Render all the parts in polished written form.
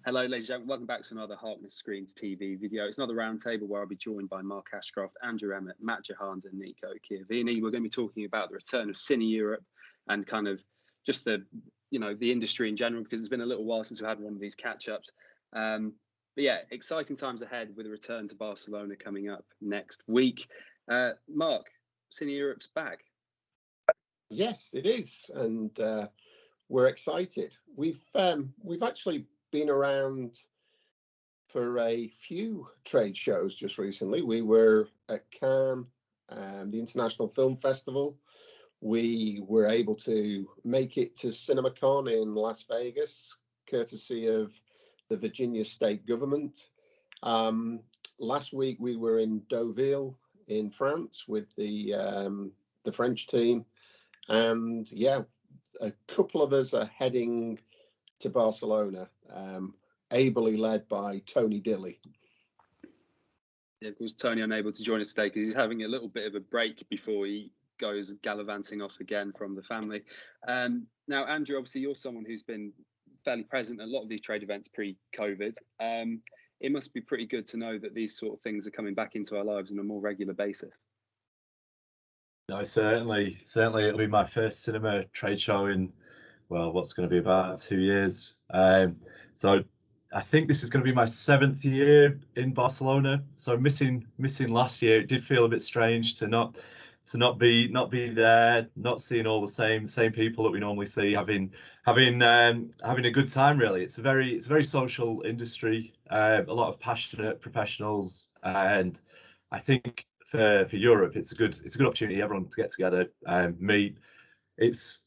Hello, ladies and gentlemen. Welcome back to another Harkness Screens TV video. It's another roundtable where I'll be joined by Mark Ashcroft, Andrew Emmott, Matt Jahans, and Nico Chiovini. We're going to be talking about the return of Cine Europe and kind of just the industry in general, because it's been a little while since we had one of these catch-ups. But yeah, exciting times ahead with a return to Barcelona coming up next week. Mark, Cine Europe's back. Yes, it is, and we're excited. We've actually been around for a few trade shows just recently. We were at Cannes, the International Film Festival. We were able to make it to CinemaCon in Las Vegas, courtesy of the Virginia state government. Last week we were in Deauville in France with the French team, and yeah, a couple of us are heading to Barcelona, ably led by Tony Dilly. Yeah, of course, Tony unable to join us today because he's having a little bit of a break before he goes gallivanting off again from the family. Now, Andrew, obviously you're someone who's been fairly present at a lot of these trade events pre-COVID. It must be pretty good to know that these sort of things are coming back into our lives on a more regular basis. No, certainly it'll be my first cinema trade show in, well, what's going to be about 2 years. So I think this is going to be my 7th year in Barcelona. So missing last year, it did feel a bit strange to not be there, not seeing all the same people that we normally see, having a good time. Really, it's a very social industry, a lot of passionate professionals, and I think for Europe, it's a good opportunity, everyone to get together and meet. It's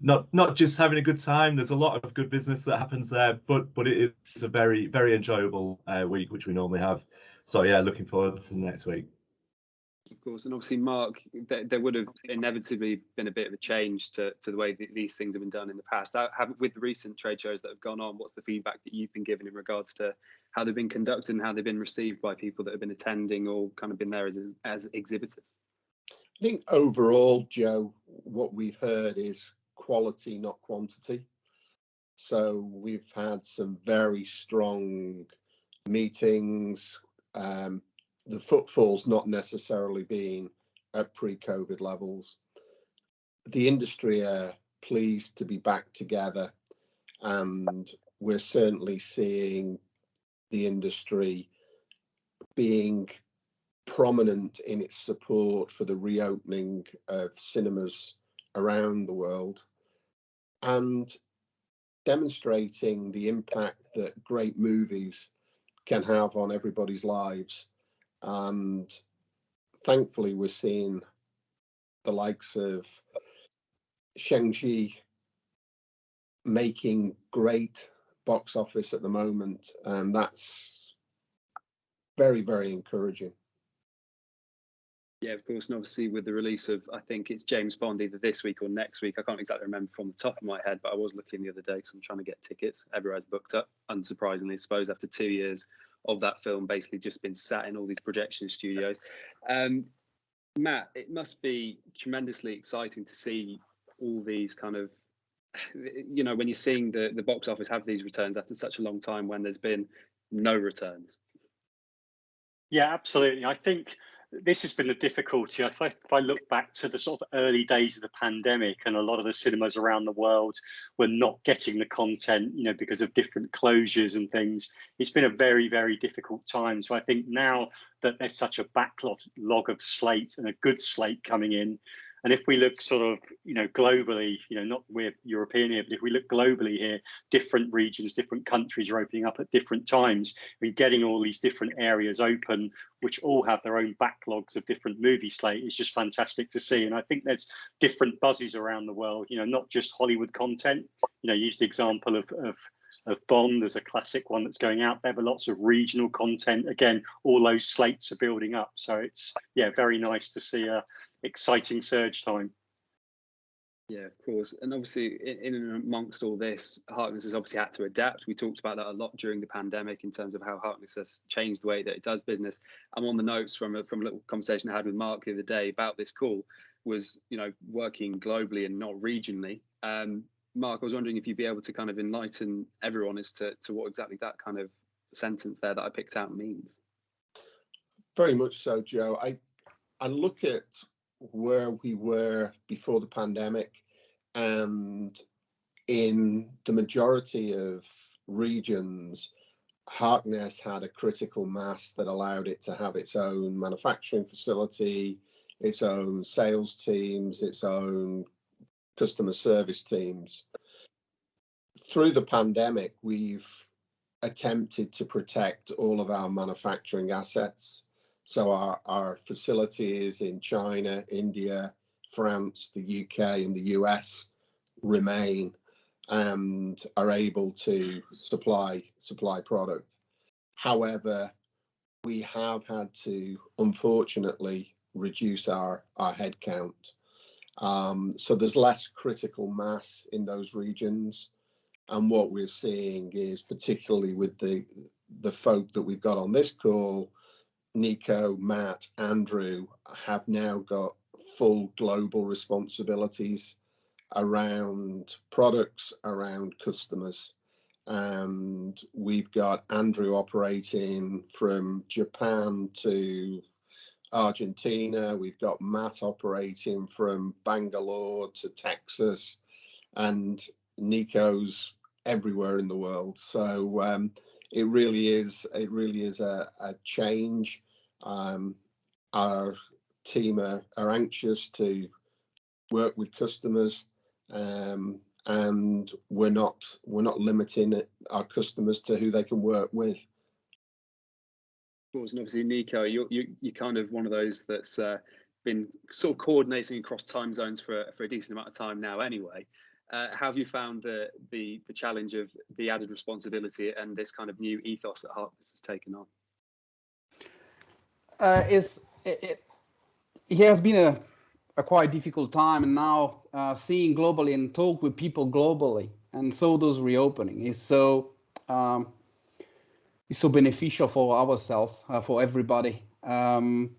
not just having a good time. There's a lot of good business that happens there, but it is a very enjoyable week, which we normally have. So yeah, looking forward to the next week. Of course, and obviously, Mark, there would have inevitably been a bit of a change to the way that these things have been done in the past. With the recent trade shows that have gone on, what's the feedback that you've been given in regards to how they've been conducted and how they've been received by people that have been attending or kind of been there as exhibitors? I think overall, Joe, what we've heard is quality, not quantity. So we've had some very strong meetings. The footfall's not necessarily been at pre-COVID levels. The industry are pleased to be back together, and we're certainly seeing the industry being prominent in its support for the reopening of cinemas around the world, and demonstrating the impact that great movies can have on everybody's lives. And thankfully, we're seeing the likes of Shang-Chi making great box office at the moment, and that's very encouraging. Yeah, of course, and obviously with the release of, I think it's James Bond either this week or next week. I can't exactly remember from the top of my head, but I was looking the other day because I'm trying to get tickets. Everywhere's booked up, unsurprisingly, I suppose, after 2 years of that film basically just been sat in all these projection studios. Matt, it must be tremendously exciting to see all these kind of, when you're seeing the box office have these returns after such a long time when there's been no returns. Yeah, absolutely. I think this has been the difficulty. If I look back to the sort of early days of the pandemic, and a lot of the cinemas around the world were not getting the content, because of different closures and things, it's been a very difficult time. So I think now that there's such a backlot log of slate and a good slate coming in, and if we look sort of, globally, not we're European here, but if we look globally here, different regions, different countries are opening up at different times. We're getting all these different areas open, which all have their own backlogs of different movie slate. It's just fantastic to see. And I think there's different buzzes around the world, not just Hollywood content. Use the example of Bond as a classic one that's going out there, but lots of regional content. Again, all those slates are building up. So it's, very nice to see a exciting surge time. Yeah, of course. And obviously in and amongst all this, Harkness has obviously had to adapt. We talked about that a lot during the pandemic in terms of how Harkness has changed the way that it does business. I'm on the notes from a little conversation I had with Mark the other day about this call was, working globally and not regionally. Mark, I was wondering if you'd be able to kind of enlighten everyone as to what exactly that kind of sentence there that I picked out means. Very much so, Joe. I look at where we were before the pandemic, and in the majority of regions, Harkness had a critical mass that allowed it to have its own manufacturing facility, its own sales teams, its own customer service teams. Through the pandemic, we've attempted to protect all of our manufacturing assets. So our facilities in China, India, France, the UK, and the US remain and are able to supply product. However, we have had to, unfortunately, reduce our headcount. So there's less critical mass in those regions. And what we're seeing is, particularly with the folk that we've got on this call, Nico, Matt, Andrew, have now got full global responsibilities around products, around customers. And we've got Andrew operating from Japan to Argentina. We've got Matt operating from Bangalore to Texas, and Nico's everywhere in the world. So it really is a change. Our team are anxious to work with customers, and we're not limiting our customers to who they can work with. Of course, and obviously, Nico, you're kind of one of those that's been sort of coordinating across time zones for a decent amount of time now anyway. How have you found the challenge of the added responsibility and this kind of new ethos that Harkness has taken on? It has been a quite difficult time, and now seeing globally and talk with people globally, and so those reopening is so beneficial for ourselves, for everybody, and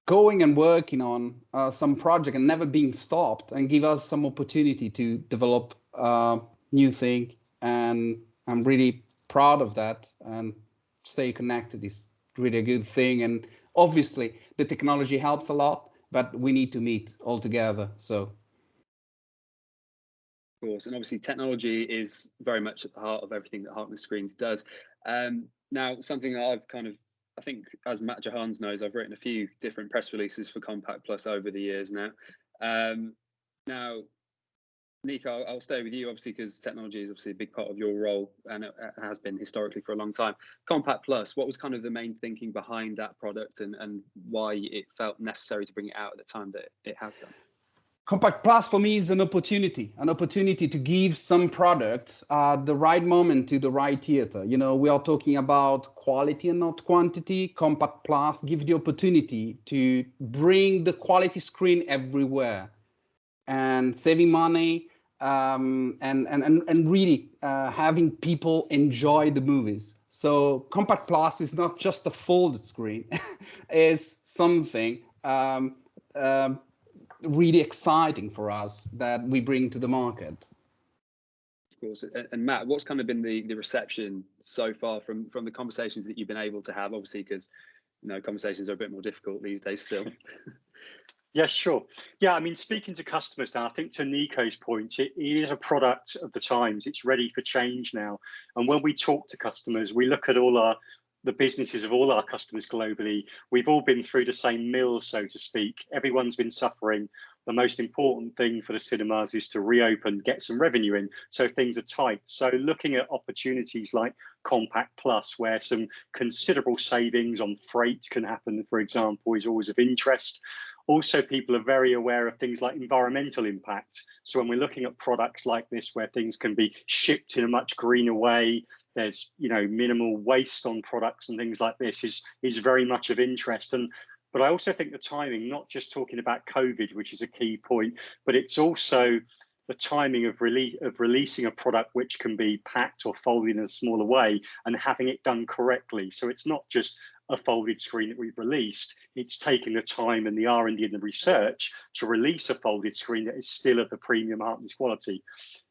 going and working on some project and never being stopped, and give us some opportunity to develop new thing. And I'm really proud of that, and stay connected is really a good thing. And obviously the technology helps a lot, but we need to meet all together. So of course, and obviously technology is very much at the heart of everything that Harkness Screens does. Now, something that I've kind of, I think, as Matt Jahans knows, I've written a few different press releases for Compact Plus over the years now. Now, Nico, I'll stay with you, obviously, because technology is obviously a big part of your role, and it has been historically for a long time. Compact Plus, what was kind of the main thinking behind that product, and why it felt necessary to bring it out at the time that it has done? Compact Plus for me is an opportunity to give some products the right moment to the right theater. You know, we are talking about quality and not quantity. Compact Plus gives the opportunity to bring the quality screen everywhere, and saving money, and really having people enjoy the movies. So Compact Plus is not just a folded screen; it's something really exciting for us that we bring to the market. Of course. And Matt, what's kind of been the reception so far from the conversations that you've been able to have? Obviously, because conversations are a bit more difficult these days still. Yeah, sure. Yeah, I mean, speaking to customers now, I think to Nico's point, it is a product of the times. It's ready for change now. And when we talk to customers, we look at the businesses of all our customers globally. We've all been through the same mill, so to speak. Everyone's been suffering. The most important thing for the cinemas is to reopen, get some revenue in, so things are tight. So looking at opportunities like Compact Plus, where some considerable savings on freight can happen, for example, is always of interest. Also, people are very aware of things like environmental impact. So when we're looking at products like this, where things can be shipped in a much greener way, there's minimal waste on products and things like this is very much of interest. But I also think the timing, not just talking about COVID, which is a key point, but it's also the timing of releasing a product which can be packed or folded in a smaller way and having it done correctly. So it's not just a folded screen that we've released. It's taken the time and the R&D and the research to release a folded screen that is still of the premium Harkness quality.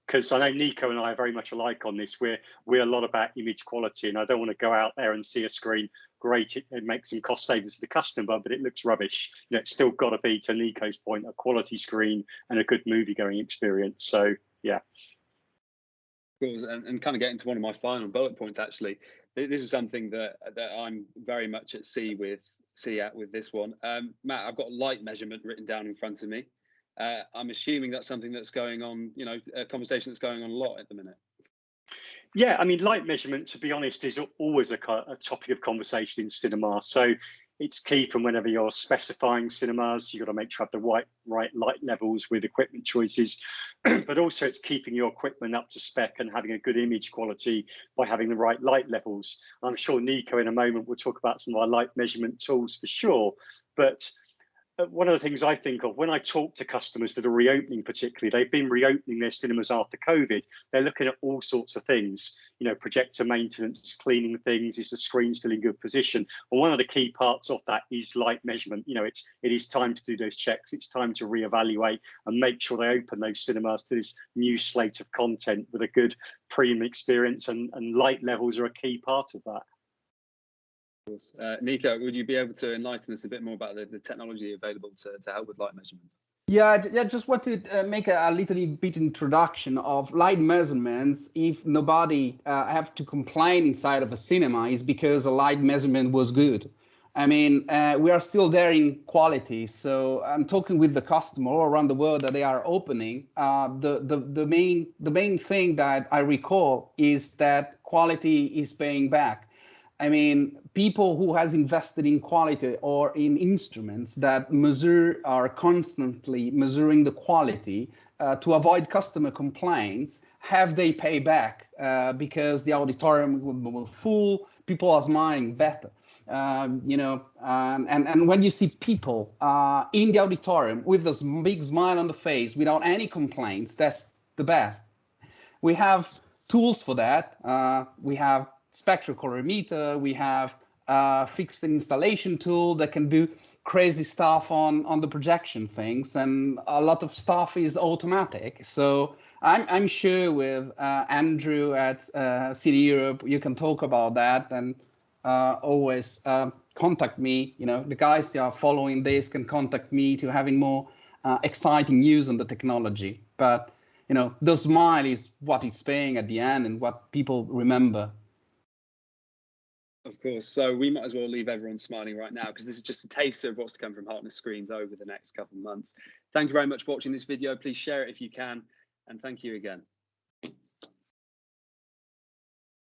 Because I know Nico and I are very much alike on this. We're a lot about image quality, and I don't want to go out there and see a screen. Great, it makes some cost savings to the customer, but it looks rubbish. You know, it's still got to be, to Nico's point, a quality screen and a good movie going experience. So yeah. And kind of getting to one of my final bullet points, actually, this is something that I'm very much at sea at with this one. Matt, I've got light measurement written down in front of me. I'm assuming that's something that's going on, you know, a conversation that's going on a lot at the minute. Yeah, I mean, light measurement, to be honest, is always a topic of conversation in cinema. So it's key from whenever you're specifying cinemas, you've got to make sure you have the right light levels with equipment choices, but also it's keeping your equipment up to spec and having a good image quality by having the right light levels. I'm sure Nico in a moment will talk about some of our light measurement tools for sure, but one of the things I think of when I talk to customers that are reopening, particularly, they've been reopening their cinemas after COVID. They're looking at all sorts of things, you know, projector maintenance, cleaning things, is the screen still in good position? And one of the key parts of that is light measurement. You know, it is time to do those checks. It's time to reevaluate and make sure they open those cinemas to this new slate of content with a good premium experience, and light levels are a key part of that. Nico, would you be able to enlighten us a bit more about the technology available to help with light measurement? Yeah, just want to make a little bit introduction of light measurements. If nobody have to complain inside of a cinema, is because a light measurement was good. I mean, we are still there in quality. So I'm talking with the customer all around the world that they are opening. The main thing that I recall is that quality is paying back. I mean, people who has invested in quality or in instruments that are constantly measuring the quality to avoid customer complaints, have they pay back because the auditorium will full, people are smiling better. You know, and when you see people in the auditorium with this big smile on the face without any complaints, that's the best. We have tools for that. We have spectral colorimeter, we have a fixed installation tool that can do crazy stuff on the projection things, and a lot of stuff is automatic. So I'm sure with Andrew at Cine Europe, you can talk about that, and always contact me. You know, the guys that are following this can contact me to having more exciting news on the technology. But you know, the smile is what is paying at the end and what people remember. Of course, so we might as well leave everyone smiling right now, because this is just a taster of what's to come from Harkness Screens over the next couple of months. Thank you very much for watching this video. Please share it if you can, and thank you again.